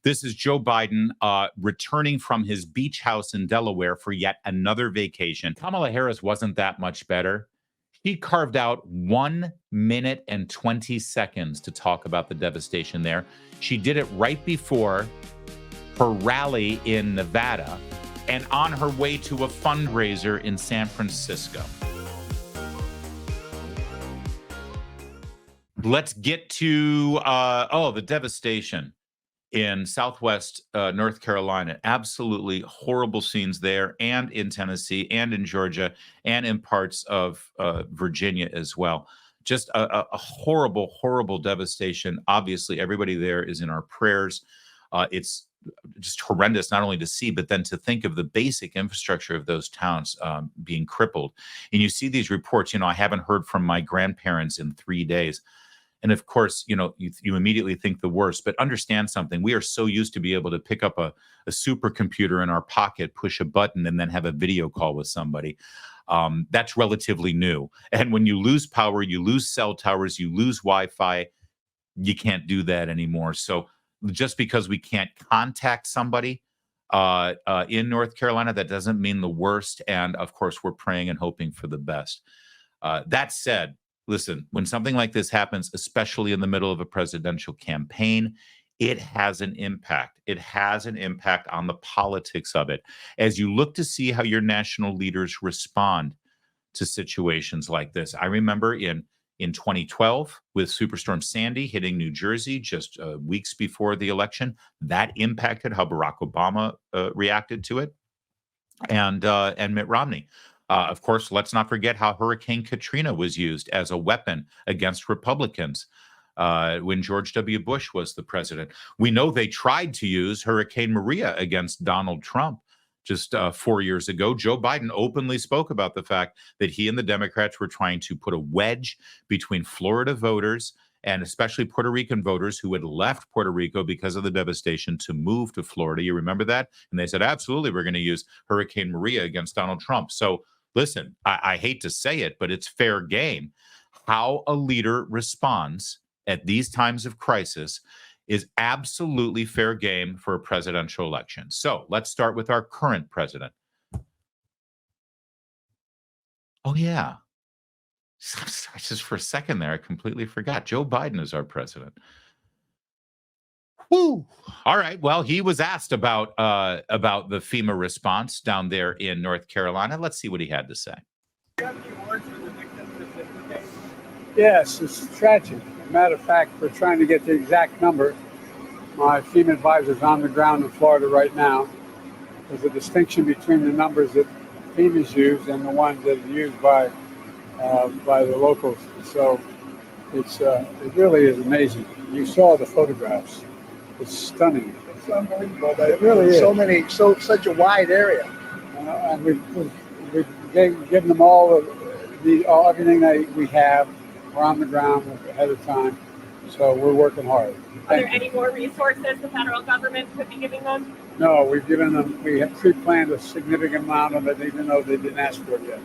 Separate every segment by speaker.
Speaker 1: This is Joe Biden returning from his beach house in Delaware for yet another vacation. Kamala Harris wasn't that much better. She carved out 1 minute and 20 seconds to talk about the devastation there. She did it right before her rally in Nevada and on her way to a fundraiser in San Francisco. Let's get to, the devastation in Southwest North Carolina. Absolutely horrible scenes there, and in Tennessee, and in Georgia, and in parts of Virginia as well. Just a horrible, horrible devastation. Obviously, everybody there is in our prayers. It's just horrendous, not only to see, but then to think of the basic infrastructure of those towns being crippled. And you see these reports, I haven't heard from my grandparents in 3 days. And of course, you immediately think the worst, but understand something. We are so used to be able to pick up a supercomputer in our pocket, push a button, and then have a video call with somebody. That's relatively new. And when you lose power, you lose cell towers, you lose Wi-Fi, you can't do that anymore. So just because we can't contact somebody in North Carolina, that doesn't mean the worst. And of course, we're praying and hoping for the best. That said, listen, when something like this happens, especially in the middle of a presidential campaign, it has an impact. It has an impact on the politics of it. As you look to see how your national leaders respond to situations like this, I remember in 2012 with Superstorm Sandy hitting New Jersey just weeks before the election, that impacted how Barack Obama reacted to it, and Mitt Romney. Of course, let's not forget how Hurricane Katrina was used as a weapon against Republicans when George W. Bush was the president. We know they tried to use Hurricane Maria against Donald Trump just 4 years ago. Joe Biden openly spoke about the fact that he and the Democrats were trying to put a wedge between Florida voters and especially Puerto Rican voters who had left Puerto Rico because of the devastation to move to Florida. You remember that? And they said, absolutely, we're going to use Hurricane Maria against Donald Trump. So listen, I hate to say it, but it's fair game. How a leader responds at these times of crisis is absolutely fair game for a presidential election. So let's start with our current president. Oh, yeah. Just for a second there, I completely forgot. Joe Biden is our president. Woo. All right. Well, he was asked about the FEMA response down there in North Carolina. Let's see what he had to say.
Speaker 2: Yes, it's tragic. As a matter of fact, we're trying to get the exact number. My FEMA advisor is on the ground in Florida right now. There's a distinction between the numbers that FEMA's used and the ones that are used by the locals. So it really is amazing. You saw the photographs. It's stunning.
Speaker 3: It's unbelievable. It really is. Such a wide area.
Speaker 2: And we've given them all everything that we have. We're on the ground ahead of time, so we're working hard.
Speaker 4: Are there any more resources the federal government could be giving them?
Speaker 2: No, we've given them. We have pre-planned a significant amount of it, even though they didn't ask for it yet.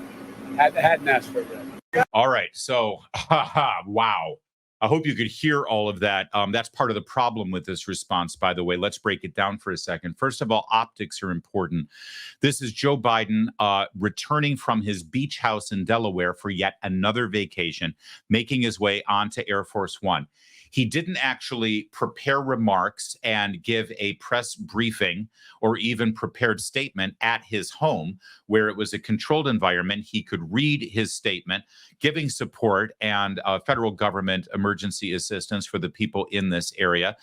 Speaker 2: Hadn't asked for it yet.
Speaker 1: All right. So, wow. I hope you could hear all of that. That's part of the problem with this response, by the way. Let's break it down for a second. First of all, optics are important. This is Joe Biden returning from his beach house in Delaware for yet another vacation, making his way onto Air Force One. He didn't actually prepare remarks and give a press briefing or even prepared statement at his home, where it was a controlled environment. He could read his statement, giving support and federal government emergency assistance for the people in this area,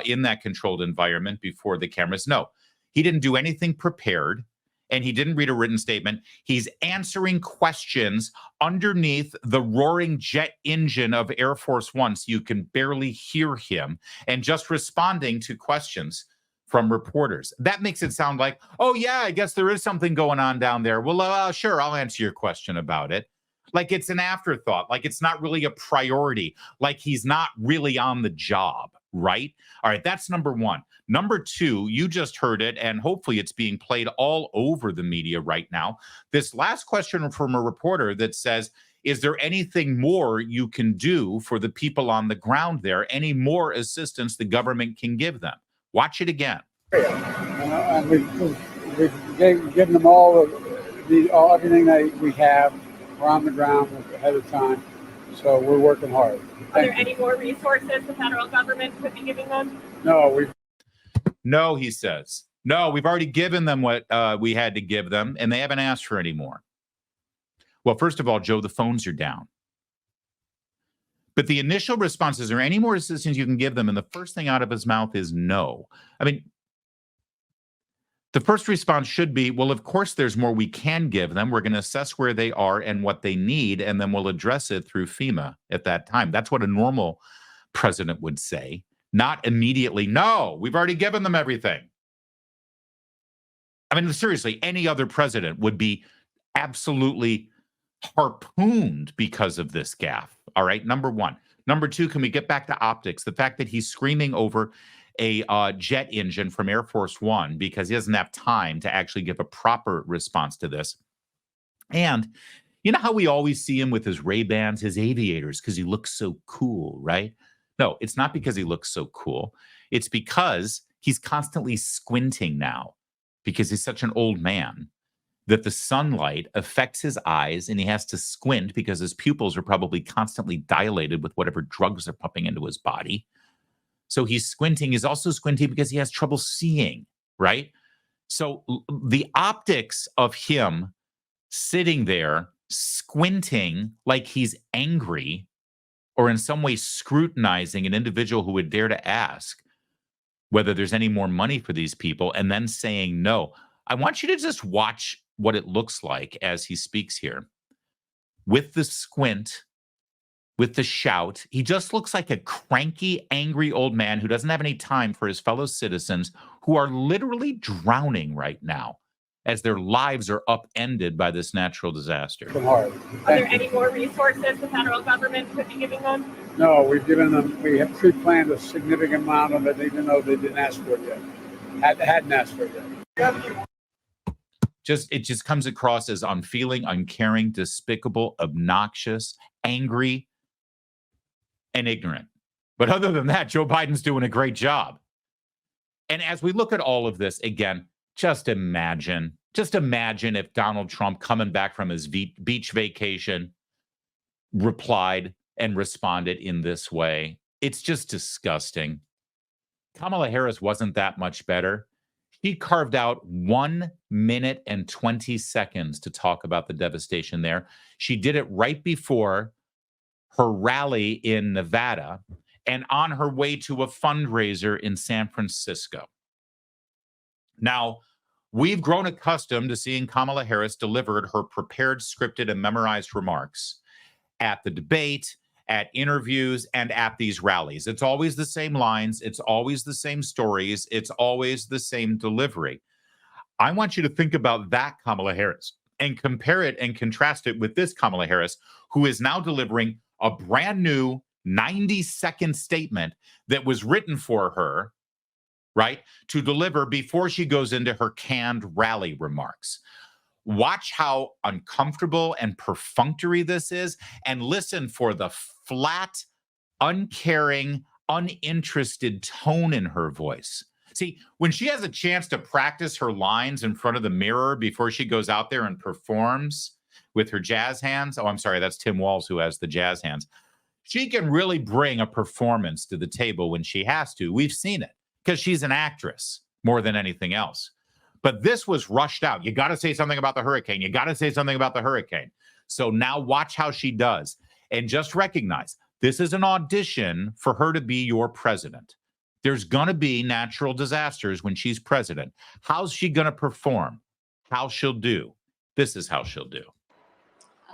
Speaker 1: in that controlled environment before the cameras. No, he didn't do anything prepared. And he didn't read a written statement. He's answering questions underneath the roaring jet engine of Air Force One, so you can barely hear him, and just responding to questions from reporters. That makes it sound like, oh, yeah, I guess there is something going on down there. Well, sure, I'll answer your question about it. Like it's an afterthought, like it's not really a priority, like he's not really on the job, right? All right, that's number one. Number two, you just heard it, and hopefully it's being played all over the media right now. This last question from a reporter that says, is there anything more you can do for the people on the ground there? Any more assistance the government can give them? Watch it again.
Speaker 2: And we've given them all everything that we have. We're on the ground ahead of time, so we're working hard.
Speaker 4: Are there any more resources the federal government could be giving them?
Speaker 1: No, he says. No, we've already given them what we had to give them, and they haven't asked for any more. Well, first of all, Joe, the phones are down. But the initial response is there any more assistance you can give them? And the first thing out of his mouth is no. I mean, the first response should be, well, of course there's more we can give them. We're going to assess where they are and what they need, and then we'll address it through FEMA at that time. That's what a normal president would say, not immediately, no, we've already given them everything. I mean, seriously, any other president would be absolutely harpooned because of this gaffe. All right, number one. Number two, can we get back to optics? The fact that he's screaming over a jet engine from Air Force One because he doesn't have time to actually give a proper response to this. And you know how we always see him with his Ray-Bans, his aviators, because he looks so cool, right? No, it's not because he looks so cool. It's because he's constantly squinting now because he's such an old man that the sunlight affects his eyes and he has to squint because his pupils are probably constantly dilated with whatever drugs are pumping into his body. So he's squinting. He's also squinting because he has trouble seeing, right? So the optics of him sitting there squinting like he's angry or in some way scrutinizing an individual who would dare to ask whether there's any more money for these people and then saying no. I want you to just watch what it looks like as he speaks here. With the squint, with the shout, he just looks like a cranky, angry old man who doesn't have any time for his fellow citizens who are literally drowning right now as their lives are upended by this natural disaster.
Speaker 4: Are there any more resources the federal government could be giving them?
Speaker 2: No, we have pre-planned a significant amount of it, even though they didn't ask for it yet. Hadn't asked for it yet.
Speaker 1: It just comes across as unfeeling, uncaring, despicable, obnoxious, angry, and ignorant. But other than that, Joe Biden's doing a great job. And as we look at all of this, again, just imagine if Donald Trump, coming back from his beach vacation, replied and responded in this way. It's just disgusting. Kamala Harris wasn't that much better. She carved out 1 minute and 20 seconds to talk about the devastation there. She did it right before her rally in Nevada and on her way to a fundraiser in San Francisco. Now, we've grown accustomed to seeing Kamala Harris delivered her prepared, scripted, and memorized remarks at the debate, at interviews, and at these rallies. It's always the same lines. It's always the same stories. It's always the same delivery. I want you to think about that Kamala Harris and compare it and contrast it with this Kamala Harris, who is now delivering a brand new 90-second statement that was written for her, right, to deliver before she goes into her canned rally remarks. Watch how uncomfortable and perfunctory this is, and listen for the flat, uncaring, uninterested tone in her voice. See, when she has a chance to practice her lines in front of the mirror before she goes out there and performs with her jazz hands, oh, I'm sorry, that's Tim Walz who has the jazz hands. She can really bring a performance to the table when she has to. We've seen it because she's an actress more than anything else. But this was rushed out. You got to say something about the hurricane. You got to say something about the hurricane. So now watch how she does. And just recognize this is an audition for her to be your president. There's going to be natural disasters when she's president. How's she going to perform? How she'll do. This is how she'll do.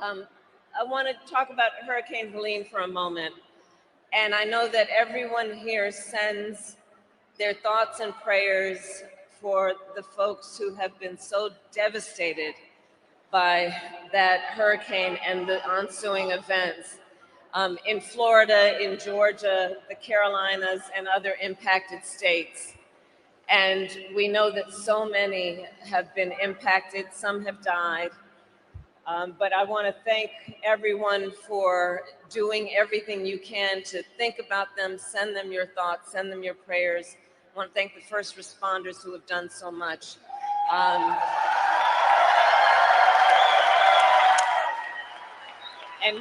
Speaker 5: I want to talk about Hurricane Helene for a moment. And I know that everyone here sends their thoughts and prayers for the folks who have been so devastated by that hurricane and the ensuing events in Florida, in Georgia, the Carolinas, and other impacted states. And we know that so many have been impacted, some have died. But I want to thank everyone for doing everything you can to think about them, send them your thoughts, send them your prayers. I want to thank the first responders who have done so much. And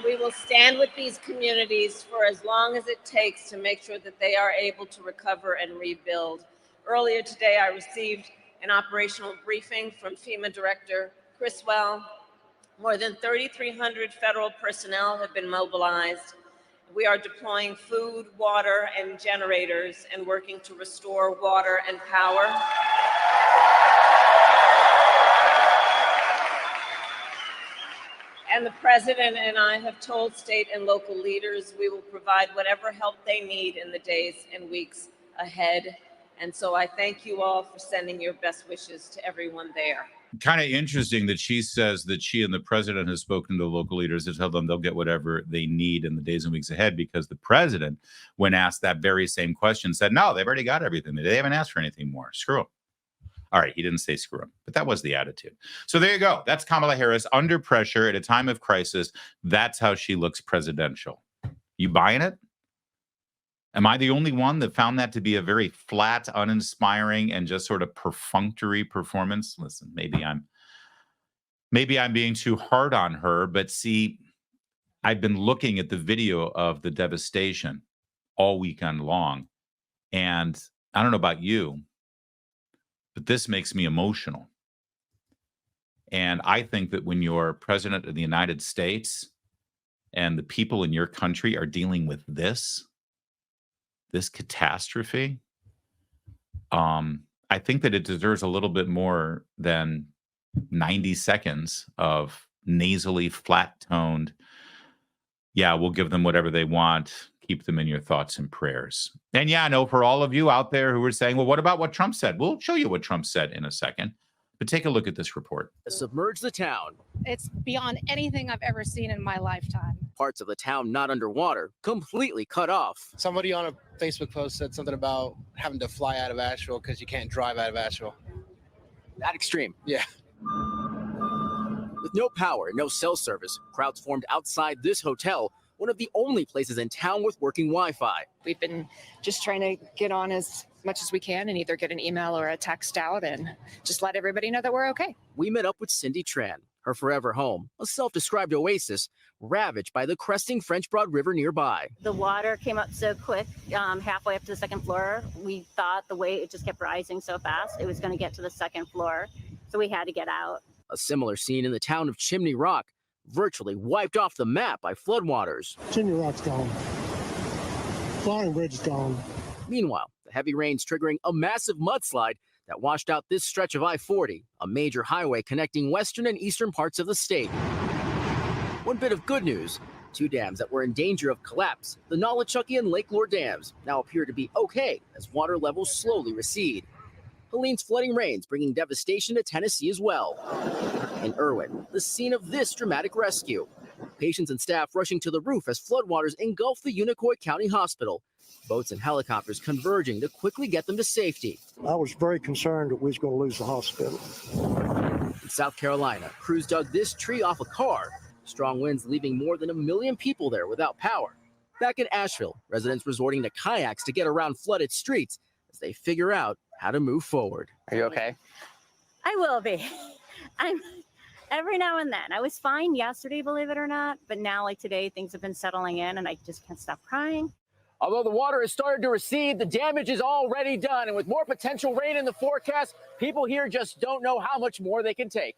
Speaker 5: we will stand with these communities for as long as it takes to make sure that they are able to recover and rebuild. Earlier today, I received an operational briefing from FEMA Director Criswell. More than 3,300 federal personnel have been mobilized. We are deploying food, water, and generators and working to restore water and power. And the president and I have told state and local leaders we will provide whatever help they need in the days and weeks ahead. And so I thank you all for sending your best wishes to everyone there.
Speaker 1: Kind of interesting that she says that she and the president have spoken to local leaders to tell them they'll get whatever they need in the days and weeks ahead, because the president, when asked that very same question, said, no, they've already got everything. They haven't asked for anything more. Screw them. All right, he didn't say screw him, but that was the attitude. So there you go. That's Kamala Harris under pressure at a time of crisis. That's how she looks presidential. You buying it? Am I the only one that found that to be a very flat, uninspiring, and just sort of perfunctory performance? Listen, maybe I'm being too hard on her, but see, I've been looking at the video of the devastation all weekend long, and I don't know about you, but this makes me emotional. And I think that when you're president of the United States and the people in your country are dealing with this catastrophe, I think that it deserves a little bit more than 90 seconds of nasally, flat-toned, yeah, we'll give them whatever they want. Keep them in your thoughts and prayers. And yeah, I know for all of you out there who are saying, well, what about what Trump said? We'll show you what Trump said in a second. But take a look at this report.
Speaker 6: Submerge the town.
Speaker 7: It's beyond anything I've ever seen in my lifetime.
Speaker 6: Parts of the town not underwater, completely cut off.
Speaker 8: Somebody on a Facebook post said something about having to fly out of Asheville because you can't drive out of Asheville.
Speaker 6: That extreme.
Speaker 8: Yeah.
Speaker 6: With no power, no cell service, crowds formed outside this hotel, one of the only places in town with working Wi-Fi.
Speaker 7: We've been just trying to get on as much as we can and either get an email or a text out and just let everybody know that we're okay.
Speaker 6: We met up with Cindy Tran, her forever home, a self-described oasis ravaged by the cresting French Broad River nearby.
Speaker 9: The water came up so quick, halfway up to the second floor. We thought the way it just kept rising so fast, it was going to get to the second floor. So we had to get out.
Speaker 6: A similar scene in the town of Chimney Rock, virtually wiped off the map by floodwaters.
Speaker 10: Chimney Rock's gone. Flying Bridge is gone.
Speaker 6: Meanwhile, the heavy rains triggering a massive mudslide that washed out this stretch of I-40, a major highway connecting western and eastern parts of the state. One bit of good news, two dams that were in danger of collapse, the Nolichucky and Lake Lure dams, now appear to be okay as water levels slowly recede. Helene's flooding rains bringing devastation to Tennessee as well. In Irwin, the scene of this dramatic rescue. Patients and staff rushing to the roof as floodwaters engulf the Unicoi County Hospital. Boats and helicopters converging to quickly get them to safety.
Speaker 10: I was very concerned that we was going to lose the hospital.
Speaker 6: In South Carolina, crews dug this tree off a car. Strong winds leaving more than 1 million people there without power. Back in Asheville, residents resorting to kayaks to get around flooded streets as they figure out how to move forward.
Speaker 8: Are you okay?
Speaker 9: I will be. I'm every now and then. I was fine yesterday, believe it or not, but now like today, things have been settling in and I just can't stop crying.
Speaker 6: Although the water has started to recede, the damage is already done. And with more potential rain in the forecast, people here just don't know how much more they can take.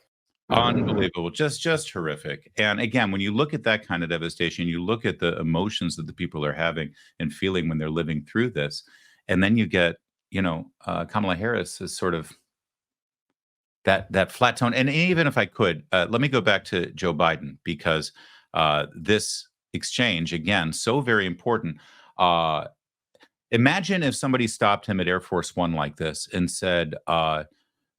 Speaker 1: Unbelievable. Just horrific. And again, when you look at that kind of devastation, you look at the emotions that the people are having and feeling when they're living through this. And then you get, Kamala Harris is sort of that flat tone. And even if I could, let me go back to Joe Biden, because this exchange, again, so very important. Imagine if somebody stopped him at Air Force One like this and said,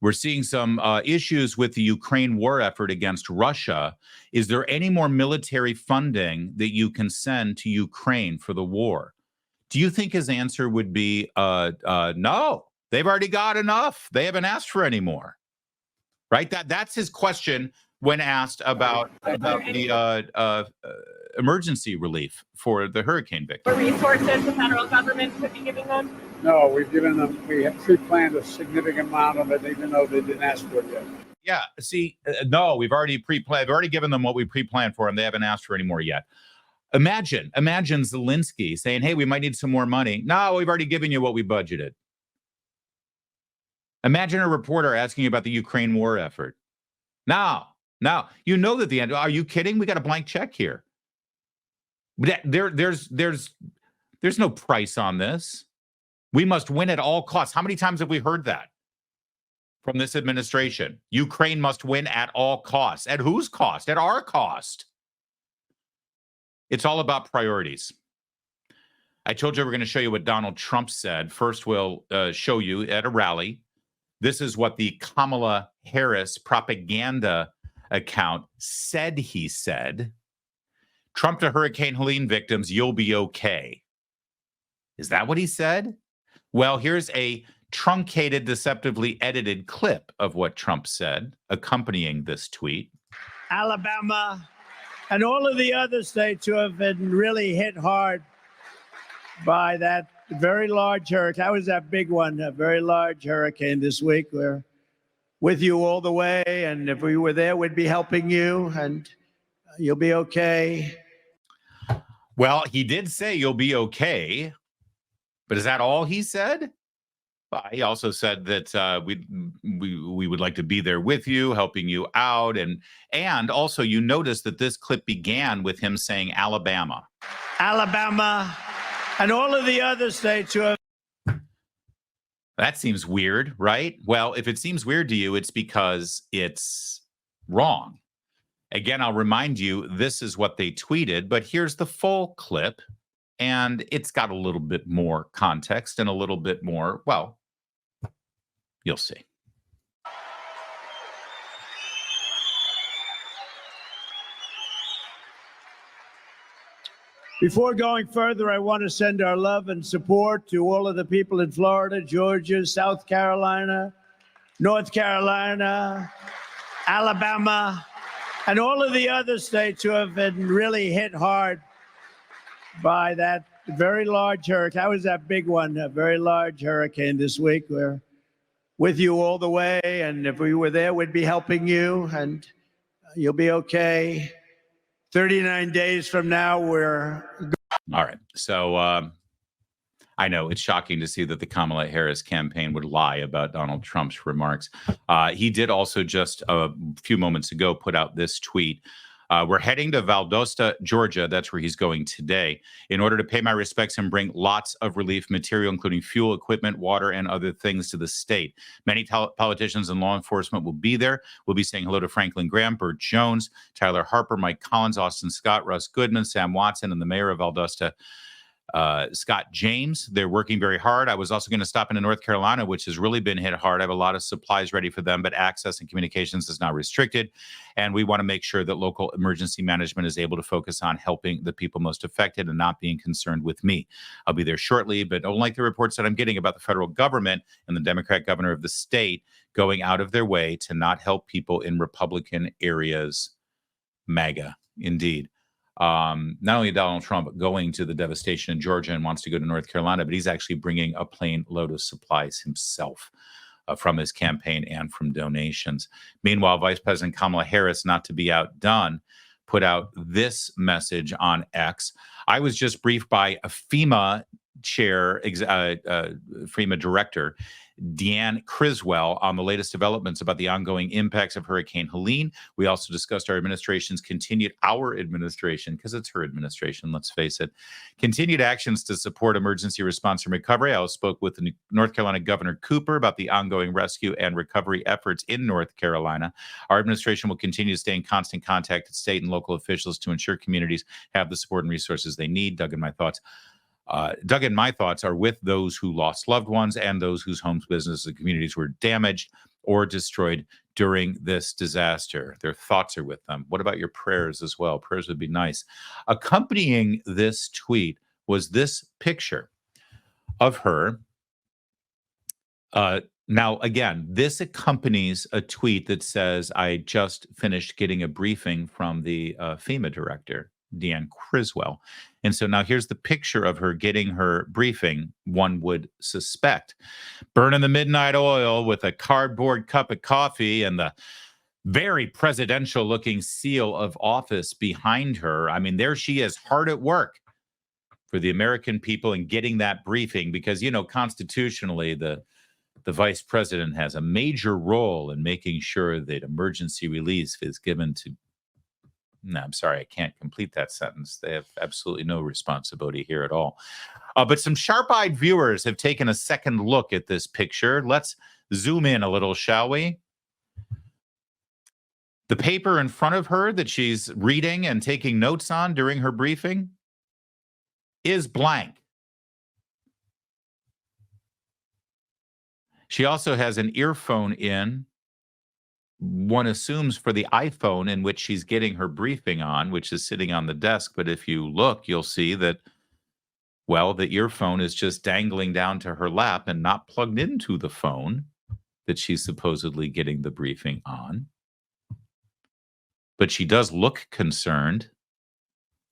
Speaker 1: we're seeing some issues with the Ukraine war effort against Russia. Is there any more military funding that you can send to Ukraine for the war? Do you think his answer would be, no, they've already got enough. They haven't asked for any more. Right? That's his question when asked about the emergency relief for the hurricane victims.
Speaker 4: What resources the federal government could be giving them?
Speaker 2: No, we've given them, we have pre-planned a significant amount of it, even though they didn't ask for it yet.
Speaker 1: Yeah, see, no, we've already pre-planned. I've already given them what we pre-planned for them. They haven't asked for any more yet. Imagine Zelensky saying, hey, we might need some more money. No, we've already given you what we budgeted. Imagine a reporter asking you about the Ukraine war effort. Now, you know that the end. Are you kidding? We got a blank check here. There's no price on this. We must win at all costs. How many times have we heard that from this administration? Ukraine must win at all costs. At whose cost? At our cost. It's all about priorities. I told you we're going to show you what Donald Trump said. First, we'll show you at a rally. This is what the Kamala Harris propaganda account said he said. Trump to Hurricane Helene victims, you'll be okay. Is that what he said? Well, here's a truncated, deceptively edited clip of what Trump said accompanying this tweet.
Speaker 11: Alabama and all of the other states who have been really hit hard by that very large hurricane. That was that big one, a very large hurricane this week. We're with you all the way, and if we were there, we'd be helping you, and you'll be okay.
Speaker 1: Well, he did say you'll be okay, but is that all he said? He also said that we would like to be there with you, helping you out, and also you notice that this clip began with him saying Alabama.
Speaker 11: Alabama and all of the other states who have.
Speaker 1: That seems weird, right? Well, if it seems weird to you, it's because it's wrong. Again, I'll remind you, this is what they tweeted, but here's the full clip, and it's got a little bit more context and a little bit more, well, you'll see.
Speaker 11: Before going further, I want to send our love and support to all of the people in Florida, Georgia, South Carolina, North Carolina, Alabama, and all of the other states who have been really hit hard by that very large hurricane. That was that big one, a very large hurricane this week. We're with you all the way, and if we were there, we'd be helping you, and you'll be okay. 39 days from now, we're...
Speaker 1: All right. So I know it's shocking to see that the Kamala Harris campaign would lie about Donald Trump's remarks. He did also just a few moments ago put out this tweet. We're heading to Valdosta, Georgia. That's where he's going today in order to pay my respects and bring lots of relief material, including fuel, equipment, water, and other things to the state. Many politicians and law enforcement will be there. We'll be saying hello to Franklin Graham, Burt Jones, Tyler Harper, Mike Collins, Austin Scott, Russ Goodman, Sam Watson, and the mayor of Valdosta, Scott James. They're working very hard. I was also going to stop into North Carolina, which has really been hit hard. I have a lot of supplies ready for them, but access and communications is not restricted. And we want to make sure that local emergency management is able to focus on helping the people most affected and not being concerned with me. I'll be there shortly, but don't like the reports that I'm getting about the federal government and the Democrat governor of the state going out of their way to not help people in Republican areas. MAGA, indeed. Not only Donald Trump going to the devastation in Georgia and wants to go to North Carolina, but he's actually bringing a plane load of supplies himself from his campaign and from donations. Meanwhile, Vice President Kamala Harris, not to be outdone, put out this message on X. I was just briefed by a FEMA FEMA director, Deanne Criswell, on the latest developments about the ongoing impacts of Hurricane Helene. We also discussed our administration, because it's her administration, let's face it, continued actions to support emergency response and recovery. I also spoke with the North Carolina Governor Cooper about the ongoing rescue and recovery efforts in North Carolina. Our administration will continue to stay in constant contact with state and local officials to ensure communities have the support and resources they need. Doug and my thoughts are with those who lost loved ones and those whose homes, businesses, and communities were damaged or destroyed during this disaster. Their thoughts are with them. What about your prayers as well? Prayers would be nice. Accompanying this tweet was this picture of her. Now, again, this accompanies a tweet that says, I just finished getting a briefing from the FEMA director. Deanne Criswell. And so now here's the picture of her getting her briefing, one would suspect. Burning the midnight oil with a cardboard cup of coffee and the very presidential looking seal of office behind her. I mean, there she is, hard at work for the American people and getting that briefing because, you know, constitutionally, the vice president has a major role in making sure that emergency relief is given to. No, I'm sorry, I can't complete that sentence. They have absolutely no responsibility here at all. But some sharp-eyed viewers have taken a second look at this picture. Let's zoom in a little, shall we? The paper in front of her that she's reading and taking notes on during her briefing is blank. She also has an earphone in, one assumes for the iPhone in which she's getting her briefing on, which is sitting on the desk. But if you look, you'll see that, well, the earphone is just dangling down to her lap and not plugged into the phone that she's supposedly getting the briefing on. But she does look concerned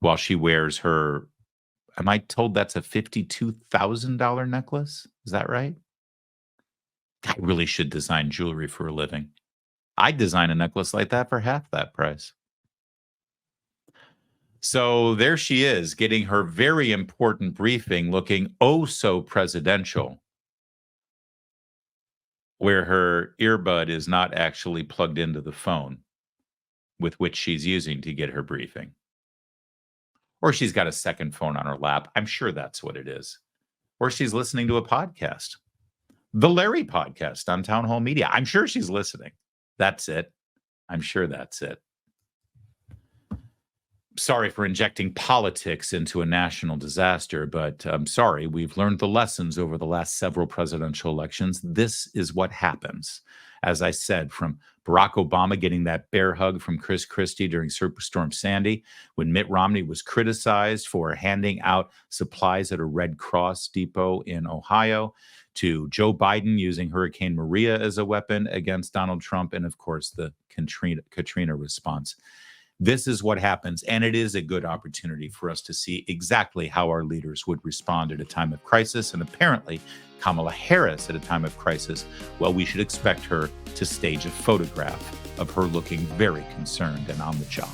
Speaker 1: while she wears her, am I told that's a $52,000 necklace? Is that right? I really should design jewelry for a living. I'd design a necklace like that for half that price. So there she is, getting her very important briefing, looking oh so presidential, where her earbud is not actually plugged into the phone with which she's using to get her briefing. Or she's got a second phone on her lap. I'm sure that's what it is. Or she's listening to a podcast. The Larry podcast on Town Hall Media. I'm sure she's listening. That's it. I'm sure that's it. Sorry for injecting politics into a national disaster, but I'm sorry. We've learned the lessons over the last several presidential elections. This is what happens. As I said, from Barack Obama getting that bear hug from Chris Christie during Superstorm Sandy, when Mitt Romney was criticized for handing out supplies at a Red Cross depot in Ohio, to Joe Biden using Hurricane Maria as a weapon against Donald Trump, and of course, the Katrina response. This is what happens, and it is a good opportunity for us to see exactly how our leaders would respond at a time of crisis, and apparently Kamala Harris at a time of crisis, well, we should expect her to stage a photograph of her looking very concerned and on the job.